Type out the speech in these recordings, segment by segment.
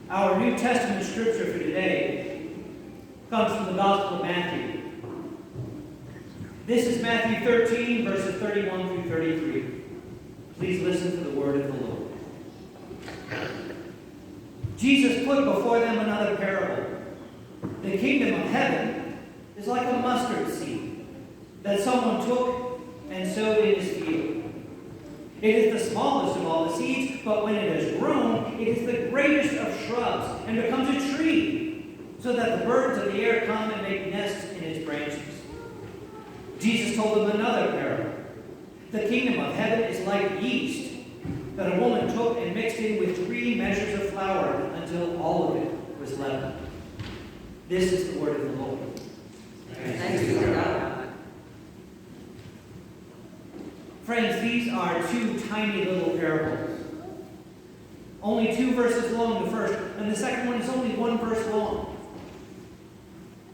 Our New Testament scripture for today comes from the Gospel of Matthew. This is Matthew 13, verses 31 through 33. Please listen to the word of the Lord. Jesus put before them another parable. The kingdom of heaven is like a mustard seed that someone took and sowed in his field. It is the smallest of all the seeds, but when it has grown, it is the greatest of shrubs and becomes a tree, so that the birds of the air come and make nests in its branches. Jesus told them another parable. The kingdom of heaven is like yeast that a woman took and mixed in with 3 measures of flour until all of it was leavened. This is the word of the Lord. Thanks be to God. Friends, these are 2 tiny little parables. Only 2 verses long, the first, and the second one is only 1 verse long.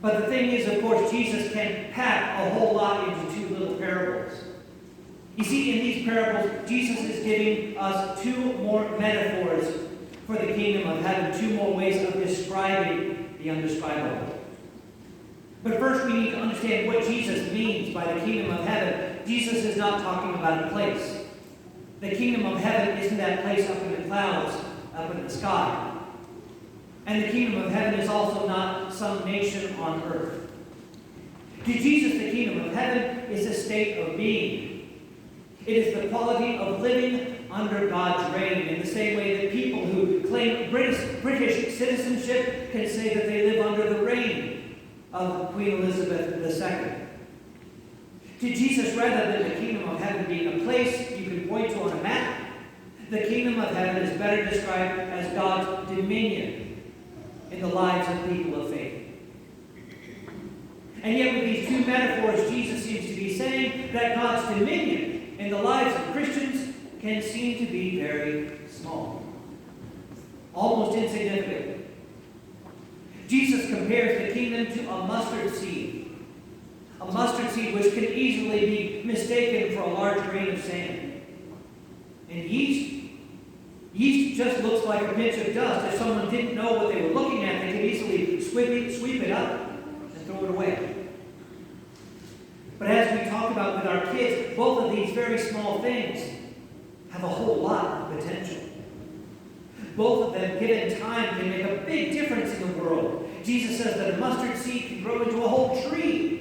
But the thing is, of course, Jesus can pack a whole lot into 2 little parables. You see, in these parables, Jesus is giving us 2 more metaphors for the kingdom of heaven, 2 more ways of describing the undescribable. But first we need to understand what Jesus means by the kingdom of heaven. Jesus is not talking about a place. The kingdom of heaven isn't that place up in the clouds, up in the sky. And the kingdom of heaven is also not some nation on earth. To Jesus, the kingdom of heaven is a state of being. It is the quality of living under God's reign, in the same way that people who claim British citizenship can say that they live under the reign of Queen Elizabeth II. To Jesus, rather than the kingdom of heaven being a place you can point to on a map, the kingdom of heaven is better described as God's dominion in the lives of people of faith. And yet with these 2 metaphors, Jesus seems to be saying that God's dominion in the lives of Christians can seem to be very small, almost insignificant. Jesus compares the kingdom to a mustard seed which can easily be mistaken for a large grain of sand. And yeast just looks like a pinch of dust. If someone didn't know what they were looking at, they could easily sweep it up and throw it away. But as we talk about with our kids, both of these very small things have a whole lot of potential. Both of them, given time, can make a big difference in the world. Jesus says that a mustard seed can grow into a whole tree,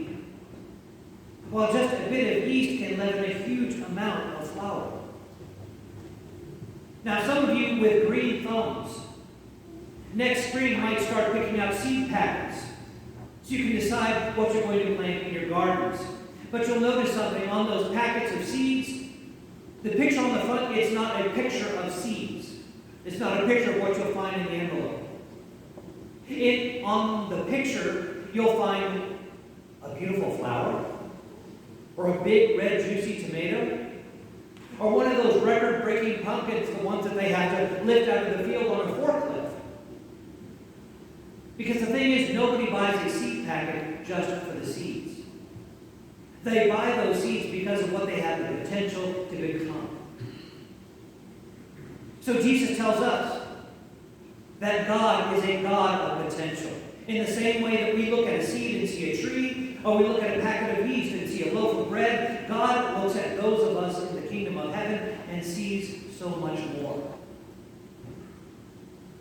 while just a bit of yeast can leaven a huge amount of flour. Now, some of you with green thumbs, next spring might start picking out seed packets, so you can decide what you're going to plant in your gardens. But you'll notice something on those packets of seeds. The picture on the front, it's not a picture of seeds. It's not a picture of what you'll find in the envelope. On the picture, you'll find a beautiful flower, or a big red juicy tomato, or one of those record-breaking pumpkins, the ones that they have to lift out of the field on a forklift. Because the thing is, nobody buys a seed packet just for the seeds. They buy those seeds because of what they have the potential to become. So Jesus tells us that God is a God of potential. In the same way that we look at a seed and see a tree, or we look at a packet of yeast and see a loaf of bread, God looks at those of us in the kingdom of heaven and sees so much more.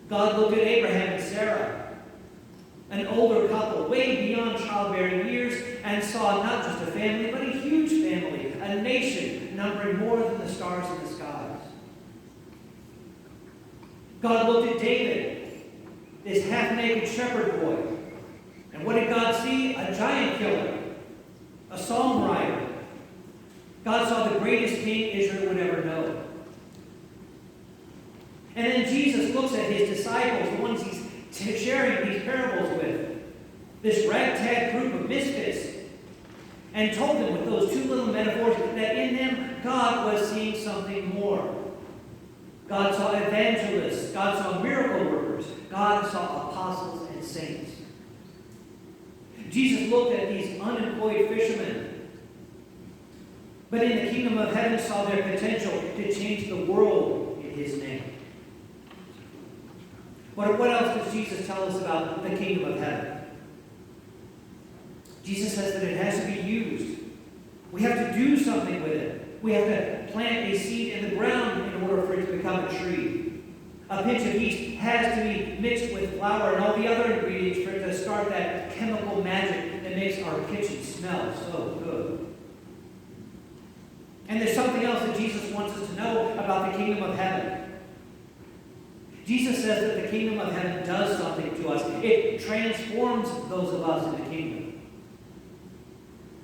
God looked at Abraham and Sarah, an older couple, way beyond childbearing years, and saw not just a family, but a huge family, a nation numbering more than the stars in the skies. God looked at David, this half-naked shepherd boy. And what did God see? A giant killer, a psalm writer. God saw the greatest king Israel would ever know. And then Jesus looks at his disciples, the ones he's sharing these parables with, this ragtag group of misfits, and told them with those 2 little metaphors that in them God was seeing something more. God saw evangelists. God saw miracle workers. God saw apostles and saints. Jesus looked at these unemployed fishermen, but in the kingdom of heaven saw their potential to change the world in his name. What else does Jesus tell us about the kingdom of heaven? Jesus says that it has to be used. We have to do something with it. We have to plant a seed in the ground in order for it to become a tree. A pinch of yeast has to be mixed with flour and all the other ingredients for it to start that chemical magic that makes our kitchen smell so good. And there's something else that Jesus wants us to know about the kingdom of heaven. Jesus says that the kingdom of heaven does something to us. It transforms those of us in the kingdom.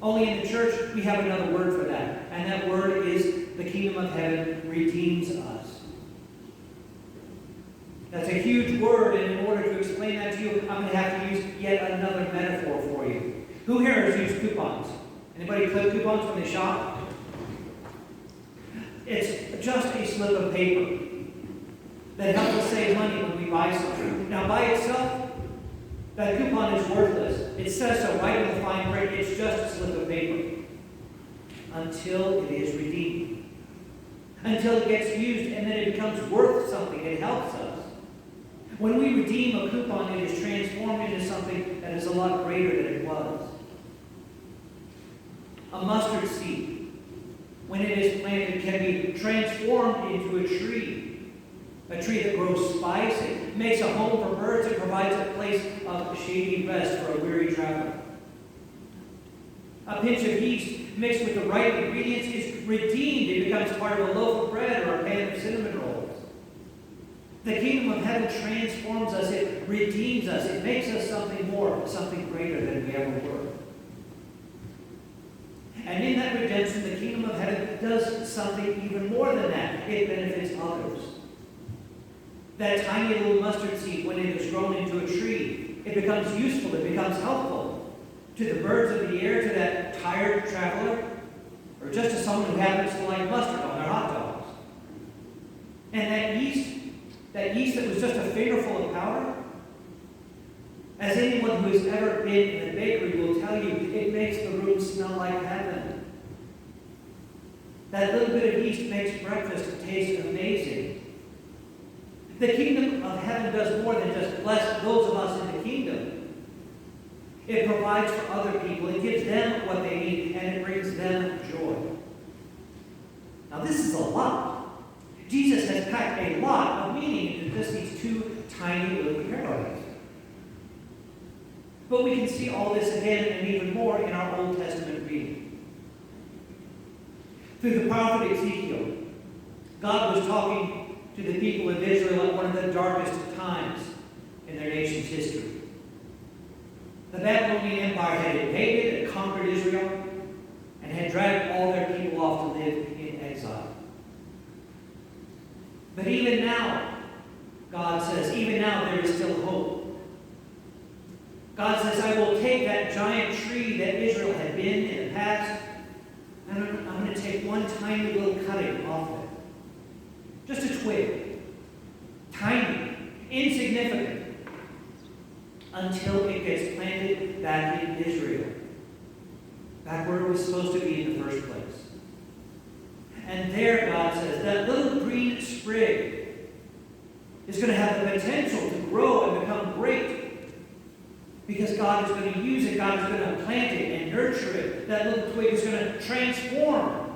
Only in the church we have another word for that. And that word is the kingdom of heaven redeems us. That's a huge word, and in order to explain that to you, I'm going to have to use yet another metaphor for you. Who here has used coupons? Anybody clip coupons when they shop? It's just a slip of paper that helps us save money when we buy something. Now, by itself, that coupon is worthless. It says so right in the fine print. It's just a slip of paper. Until it is redeemed. Until it gets used and then it becomes worth something. It helps us. When we redeem a coupon, it is transformed into something that is a lot greater than it was. A mustard seed, when it is planted, can be transformed into a tree. A tree that grows spice, it makes a home for birds, it provides a place of shady rest for a weary traveler. A pinch of yeast mixed with the right ingredients is redeemed. It becomes part of a loaf of bread or a pan of cinnamon rolls. The kingdom of heaven transforms us, it redeems us, it makes us something more, something greater than we ever were. And in that redemption, the kingdom of heaven does something even more than that. It benefits others. That tiny little mustard seed, when it is grown into a tree, it becomes useful, it becomes helpful to the birds of the air, to that tired traveler, or just to someone who happens to like mustard on their hot dogs. And that yeast that was just a fingerful of powder, as anyone who has ever been in a bakery will tell you, it makes the room smell like heaven. That little bit of yeast makes breakfast taste amazing. The kingdom of heaven does more than just bless those of us in the kingdom. It provides for other people. It gives them what they need, and it brings them joy. Now, this is a lot. Jesus has packed a lot of meaning into just these two tiny little parables. But we can see all this again and even more in our Old Testament reading. Through the prophet Ezekiel, God was talking to the people of Israel at one of the darkest times in their nation's history. The Babylonian Empire had invaded and conquered Israel and had dragged all their people off to live in exile. But even now, God says, even now there is still hope. God says, I will take that giant tree that Israel had been in the past, and I'm going to take one tiny little cutting off it. Just a twig. Tiny. Insignificant. Until it gets planted back in Israel. Back where it was supposed to be in the first place. And there, God says, that little green sprig is going to have the potential to grow and become great. Because God is going to use it. God is going to plant it and nurture it. That little twig is going to transform.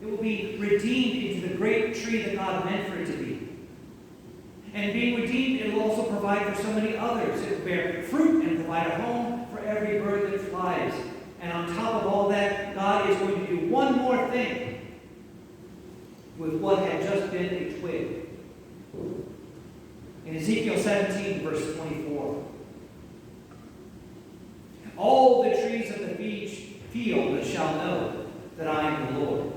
It will be redeemed into the great tree that God meant for it to be. And being redeemed, it will also provide for so many others. It will bear fruit and provide a home for every bird that flies. And on top of all that, God is going to do one more thing with what had just been a twig. In Ezekiel 17, verse 24. All the trees of the field shall know that I am the Lord.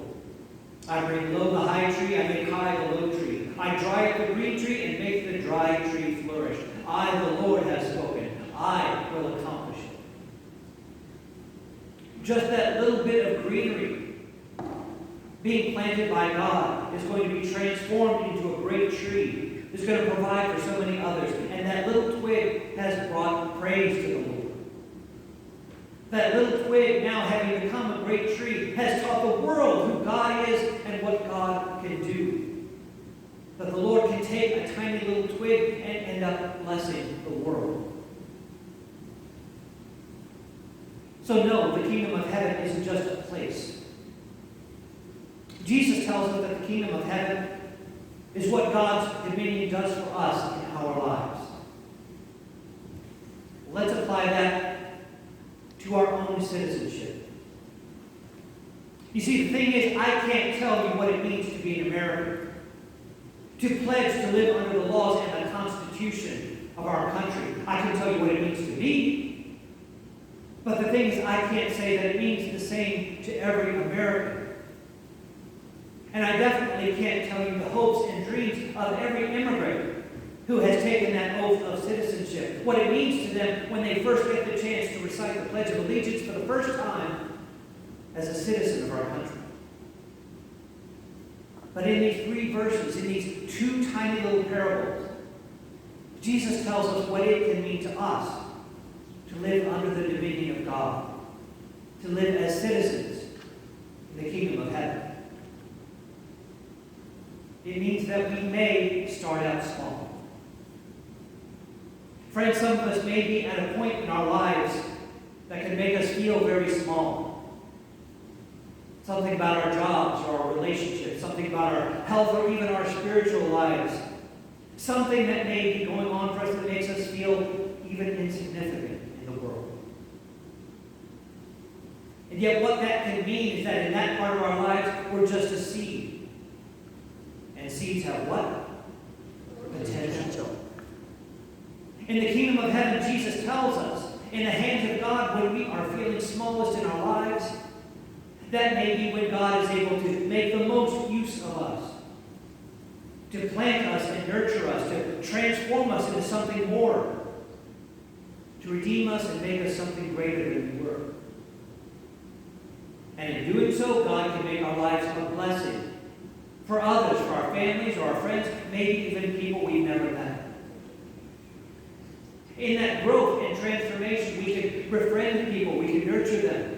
I bring low the high tree, I make high the low tree. I dry up the green tree and make the dry tree flourish. I, the Lord, have spoken. I will accomplish it. Just that little bit of greenery being planted by God is going to be transformed into a great tree. It's going to provide for so many others. And that little twig has brought praise to the Lord. That little twig, now having become a great tree, has taught the world who God is and what God can do. That the Lord can take a tiny little twig and end up blessing the world. So no, the kingdom of heaven isn't just a place. Jesus tells us that the kingdom of heaven is what God's dominion does for us in our lives. Let's apply that to our own citizenship. You see, the thing is, I can't tell you what it means to be an American, to pledge to live under the laws and the Constitution of our country. I can tell you what it means to me, but the thing is, I can't say that it means the same to every American. And I definitely can't tell you the hopes and dreams of every immigrant who has taken that oath of citizenship, what it means to them when they first get the chance to recite the Pledge of Allegiance for the first time as a citizen of our country. But in these 3 verses, in these 2 tiny little parables, Jesus tells us what it can mean to us to live under the dominion of God, to live as citizens in the kingdom of heaven. It means that we may start out small. Friends, some of us may be at a point in our lives that can make us feel very small. Something about our jobs or our relationships, something about our health or even our spiritual lives. Something that may be going on for us that makes us feel even insignificant in the world. And yet what that can mean is that in that part of our lives, we're just a seed. And seeds have what? Potential. In the kingdom of heaven, Jesus tells us, in the hands of God, when we are feeling smallest in our lives, that may be when God is able to make the most use of us, to plant us and nurture us, to transform us into something more, to redeem us and make us something greater than we were. And in doing so, God can make our lives a blessing for others, for our families or our friends, maybe even people we've never met. In that growth and transformation, we can befriend people, we can nurture them.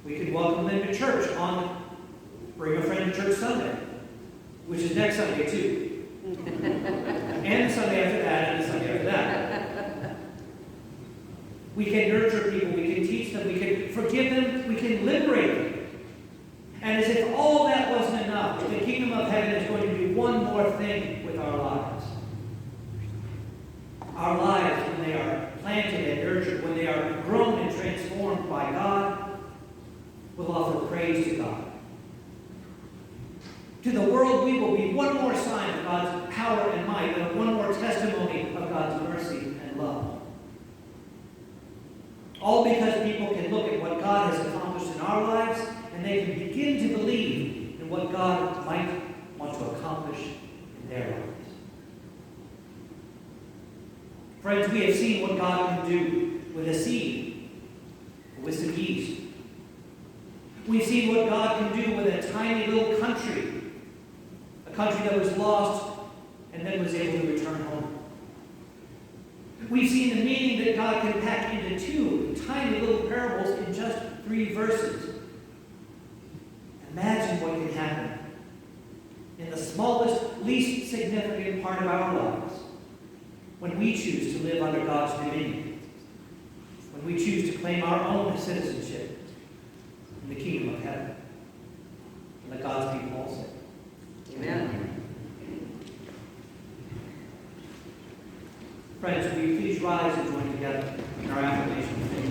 We can welcome them to church on Bring a Friend to Church Sunday, which is next Sunday too. And the Sunday after that, and the Sunday after that. We can nurture people, we can teach them, we can forgive them, we can liberate them. And as if all that wasn't enough, the kingdom of heaven is going to do one more thing with our lives. Our lives, when they are planted and nurtured, when they are grown and transformed by God, will offer praise to God. To the world, we will be one more sign of God's power and might, and one more testimony of God's mercy and love. All because people can look at what God has accomplished in our lives, and they can begin to believe in what God might want to accomplish in their lives. Friends, we have seen what God can do with a seed, with some yeast. We've seen what God can do with a tiny little country, a country that was lost and then was able to return home. We've seen the meaning that God can pack into 2 tiny little parables in just 3 verses. Imagine what can happen in the smallest, least significant part of our lives when we choose to live under God's dominion, when we choose to claim our own citizenship in the kingdom of heaven. Let God's people all say, Amen. Friends, will you please rise and join together in our affirmation of faith?